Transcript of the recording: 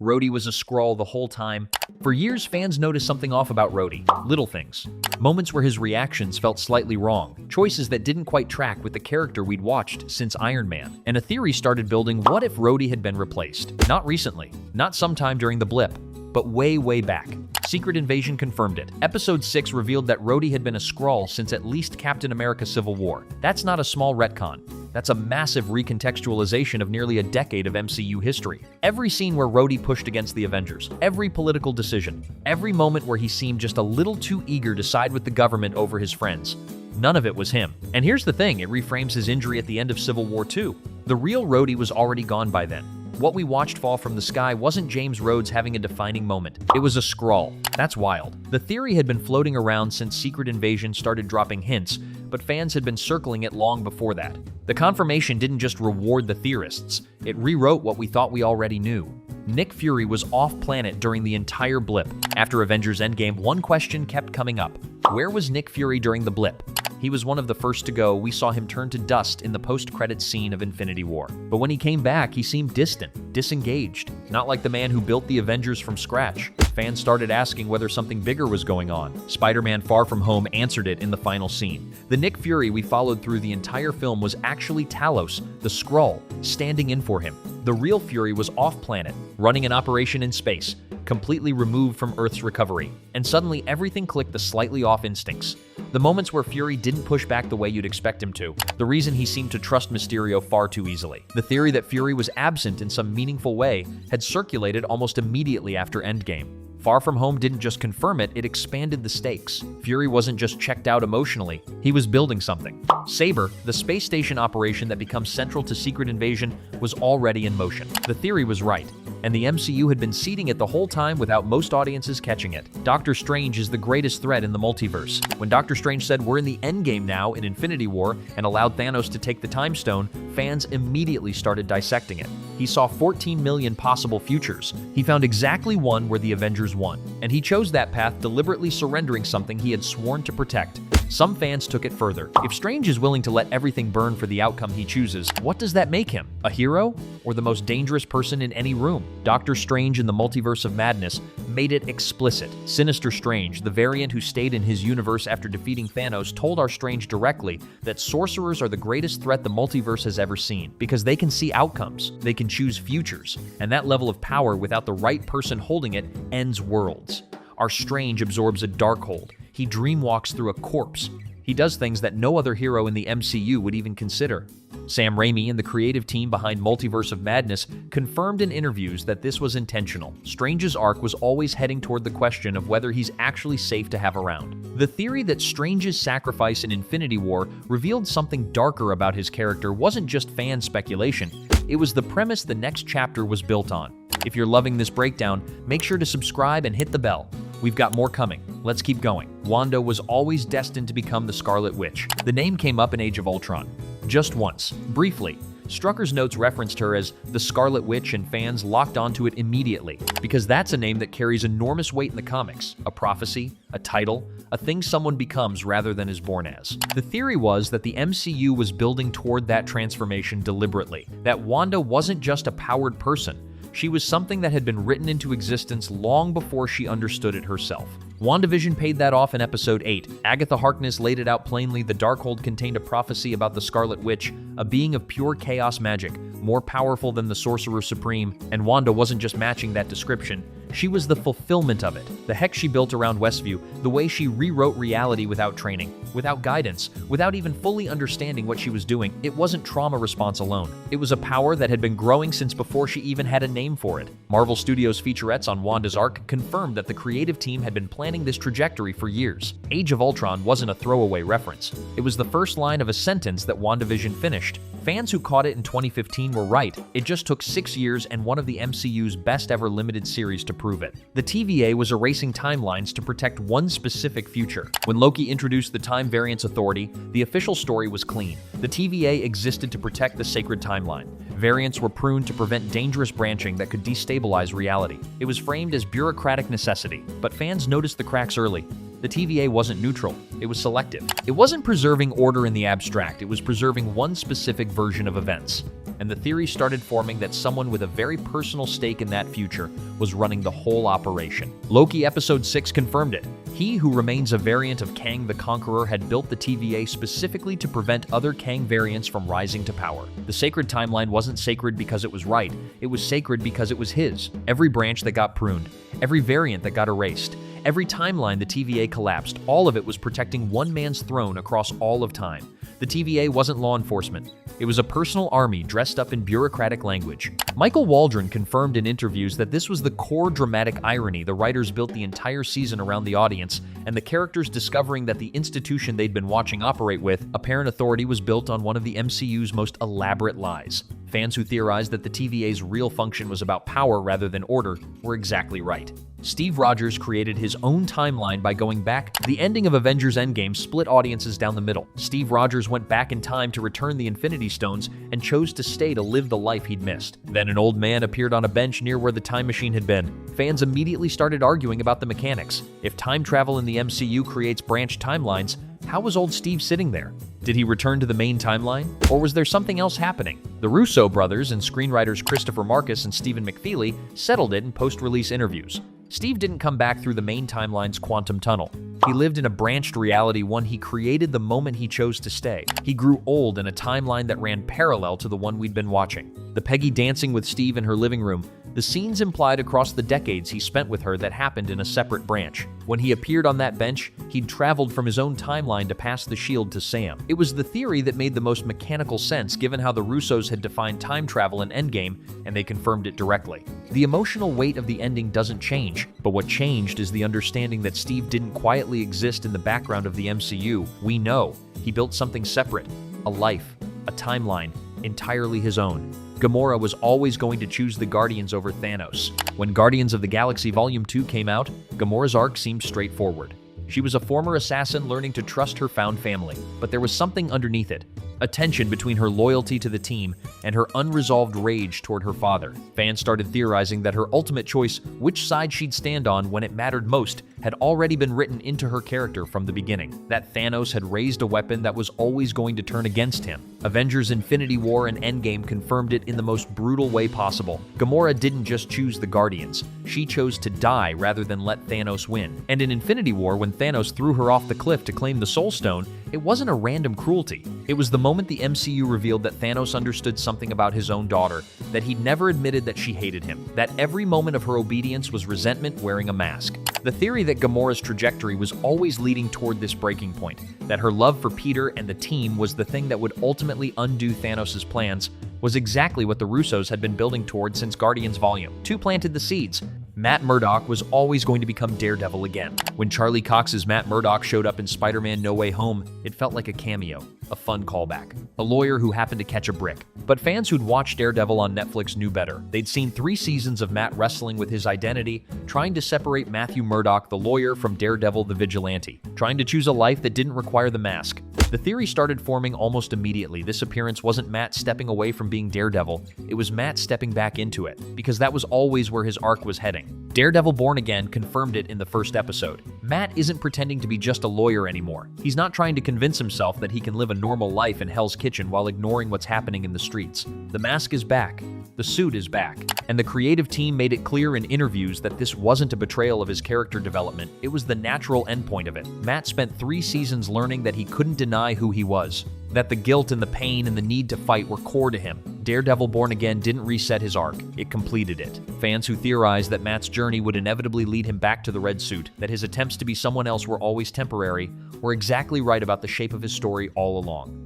Rhodey was a Skrull the whole time. For years, fans noticed something off about Rhodey. Little things. Moments where his reactions felt slightly wrong. Choices that didn't quite track with the character we'd watched since Iron Man. And a theory started building: what if Rhodey had been replaced? Not recently. Not sometime during the blip. But way back. Secret Invasion confirmed it. Episode 6 revealed that Rhodey had been a Skrull since at least Captain America: Civil War. That's not a small retcon. That's a massive recontextualization of nearly a decade of MCU history. Every scene where Rhodey pushed against the Avengers, every political decision, every moment where he seemed just a little too eager to side with the government over his friends, none of it was him. And here's the thing, it reframes his injury at the end of Civil War 2. The real Rhodey was already gone by then. What we watched fall from the sky wasn't James Rhodes having a defining moment. It was a Skrull. That's wild. The theory had been floating around since Secret Invasion started dropping hints, but fans had been circling it long before that. The confirmation didn't just reward the theorists, it rewrote what we thought we already knew. Nick Fury was off-planet during the entire blip. After Avengers Endgame, one question kept coming up. Where was Nick Fury during the blip? He was one of the first to go. We saw him turn to dust in the post-credits scene of Infinity War. But when he came back, he seemed distant, disengaged, not like the man who built the Avengers from scratch. Fans started asking whether something bigger was going on. Spider-Man: Far From Home answered it in the final scene. The Nick Fury we followed through the entire film was actually Talos, the Skrull, standing in for him. The real Fury was off-planet, running an operation in space, completely removed from Earth's recovery. And suddenly everything clicked the slightly off instincts. The moments where Fury didn't push back the way you'd expect him to. The reason he seemed to trust Mysterio far too easily. The theory that Fury was absent in some meaningful way had circulated almost immediately after Endgame. Far From Home didn't just confirm it, it expanded the stakes. Fury wasn't just checked out emotionally, he was building something. Saber, the space station operation that becomes central to Secret Invasion, was already in motion. The theory was right, and the MCU had been seeding it the whole time without most audiences catching it. Doctor Strange is the greatest threat in the multiverse. When Doctor Strange said we're in the endgame now in Infinity War and allowed Thanos to take the Time Stone, fans immediately started dissecting it. He saw 14 million possible futures. He found exactly one where the Avengers won, and he chose that path, deliberately surrendering something he had sworn to protect. Some fans took it further. If Strange is willing to let everything burn for the outcome he chooses, what does that make him? A hero? Or the most dangerous person in any room? Doctor Strange in the Multiverse of Madness made it explicit. Sinister Strange, the variant who stayed in his universe after defeating Thanos, told our Strange directly that sorcerers are the greatest threat the multiverse has ever seen, because they can see outcomes, they can choose futures, and that level of power without the right person holding it ends worlds. Our Strange absorbs a Darkhold. He dreamwalks through a corpse. He does things that no other hero in the MCU would even consider. Sam Raimi and the creative team behind Multiverse of Madness confirmed in interviews that this was intentional. Strange's arc was always heading toward the question of whether he's actually safe to have around. The theory that Strange's sacrifice in Infinity War revealed something darker about his character wasn't just fan speculation, it was the premise the next chapter was built on. If you're loving this breakdown, make sure to subscribe and hit the bell. We've got more coming. Let's keep going. Wanda was always destined to become the Scarlet Witch. The name came up in Age of Ultron. Just once, briefly. Strucker's notes referenced her as the Scarlet Witch, and fans locked onto it immediately, because that's a name that carries enormous weight in the comics. A prophecy, a title, a thing someone becomes rather than is born as. The theory was that the MCU was building toward that transformation deliberately, that Wanda wasn't just a powered person. She was something that had been written into existence long before she understood it herself. WandaVision paid that off in Episode 8. Agatha Harkness laid it out plainly. The Darkhold contained a prophecy about the Scarlet Witch, a being of pure chaos magic, more powerful than the Sorcerer Supreme, and Wanda wasn't just matching that description. She was the fulfillment of it. The hex she built around Westview, the way she rewrote reality without training, without guidance, without even fully understanding what she was doing, it wasn't trauma response alone. It was a power that had been growing since before she even had a name for it. Marvel Studios' featurettes on Wanda's arc confirmed that the creative team had been planning this trajectory for years. Age of Ultron wasn't a throwaway reference. It was the first line of a sentence that WandaVision finished. Fans who caught it in 2015 were right. It just took 6 years and one of the MCU's best ever limited series to prove it. The TVA was erasing timelines to protect one specific future. When Loki introduced the Time Variance Authority, the official story was clean. The TVA existed to protect the sacred timeline. Variants were pruned to prevent dangerous branching that could destabilize reality. It was framed as bureaucratic necessity, but fans noticed the cracks early. The TVA wasn't neutral, it was selective. It wasn't preserving order in the abstract, it was preserving one specific version of events. and the theory started forming that someone with a very personal stake in that future was running the whole operation. Loki Episode 6 confirmed it. He, who remains a variant of Kang the Conqueror, had built the TVA specifically to prevent other Kang variants from rising to power. The sacred timeline wasn't sacred because it was right, it was sacred because it was his. Every branch that got pruned, every variant that got erased, every timeline the TVA collapsed, all of it was protecting one man's throne across all of time. The TVA wasn't law enforcement. It was a personal army dressed up in bureaucratic language. Michael Waldron confirmed in interviews that this was the core dramatic irony the writers built the entire season around the audience, and the characters discovering that the institution they'd been watching operate with apparent authority was built on one of the MCU's most elaborate lies. Fans who theorized that the TVA's real function was about power rather than order were exactly right. Steve Rogers created his own timeline by going back. The ending of Avengers Endgame split audiences down the middle. Steve Rogers went back in time to return the Infinity Stones and chose to stay to live the life he'd missed. Then an old man appeared on a bench near where the time machine had been. Fans immediately started arguing about the mechanics. If time travel in the MCU creates branch timelines, how was old Steve sitting there? Did he return to the main timeline? Or was there something else happening? The Russo brothers and screenwriters Christopher Marcus and Stephen McFeely settled it in post-release interviews. Steve didn't come back through the main timeline's quantum tunnel. He lived in a branched reality, one he created the moment he chose to stay. He grew old in a timeline that ran parallel to the one we'd been watching. The Peggy dancing with Steve in her living room, the scenes implied across the decades he spent with her that happened in a separate branch. When he appeared on that bench, he'd traveled from his own timeline to pass the shield to Sam. It was the theory that made the most mechanical sense given how the Russos had defined time travel in Endgame, and they confirmed it directly. The emotional weight of the ending doesn't change, but what changed is the understanding that Steve didn't quietly exist in the background of the MCU. We know he built something separate, a life, a timeline, entirely his own. Gamora was always going to choose the Guardians over Thanos. When Guardians of the Galaxy Volume 2 came out, Gamora's arc seemed straightforward. She was a former assassin learning to trust her found family, but there was something underneath it. A tension between her loyalty to the team and her unresolved rage toward her father. Fans started theorizing that her ultimate choice, which side she'd stand on when it mattered most, had already been written into her character from the beginning. That Thanos had raised a weapon that was always going to turn against him. Avengers Infinity War and Endgame confirmed it in the most brutal way possible. Gamora didn't just choose the Guardians. She chose to die rather than let Thanos win. And in Infinity War, when Thanos threw her off the cliff to claim the Soul Stone, it wasn't a random cruelty. It was the moment the MCU revealed that Thanos understood something about his own daughter, that he'd never admitted that she hated him, that every moment of her obedience was resentment wearing a mask. The theory that Gamora's trajectory was always leading toward this breaking point, that her love for Peter and the team was the thing that would ultimately undo Thanos' plans, was exactly what the Russos had been building toward since Guardians Volume 2 planted the seeds. Matt Murdock was always going to become Daredevil again. When Charlie Cox's Matt Murdock showed up in Spider-Man No Way Home, it felt like a cameo, a fun callback. A lawyer who happened to catch a brick. But fans who'd watched Daredevil on Netflix knew better. They'd seen 3 seasons of Matt wrestling with his identity, trying to separate Matthew Murdock, the lawyer, from Daredevil, the vigilante, trying to choose a life that didn't require the mask. The theory started forming almost immediately. This appearance wasn't Matt stepping away from being Daredevil, it was Matt stepping back into it, because that was always where his arc was heading. Daredevil Born Again confirmed it in the first episode. Matt isn't pretending to be just a lawyer anymore. He's not trying to convince himself that he can live a normal life in Hell's Kitchen while ignoring what's happening in the streets. The mask is back. The suit is back. And the creative team made it clear in interviews that this wasn't a betrayal of his character development, it was the natural endpoint of it. Matt spent 3 seasons learning that he couldn't deny who he was, that the guilt and the pain and the need to fight were core to him. Daredevil Born Again didn't reset his arc, it completed it. Fans who theorized that Matt's journey would inevitably lead him back to the red suit, that his attempts to be someone else were always temporary, were exactly right about the shape of his story all along.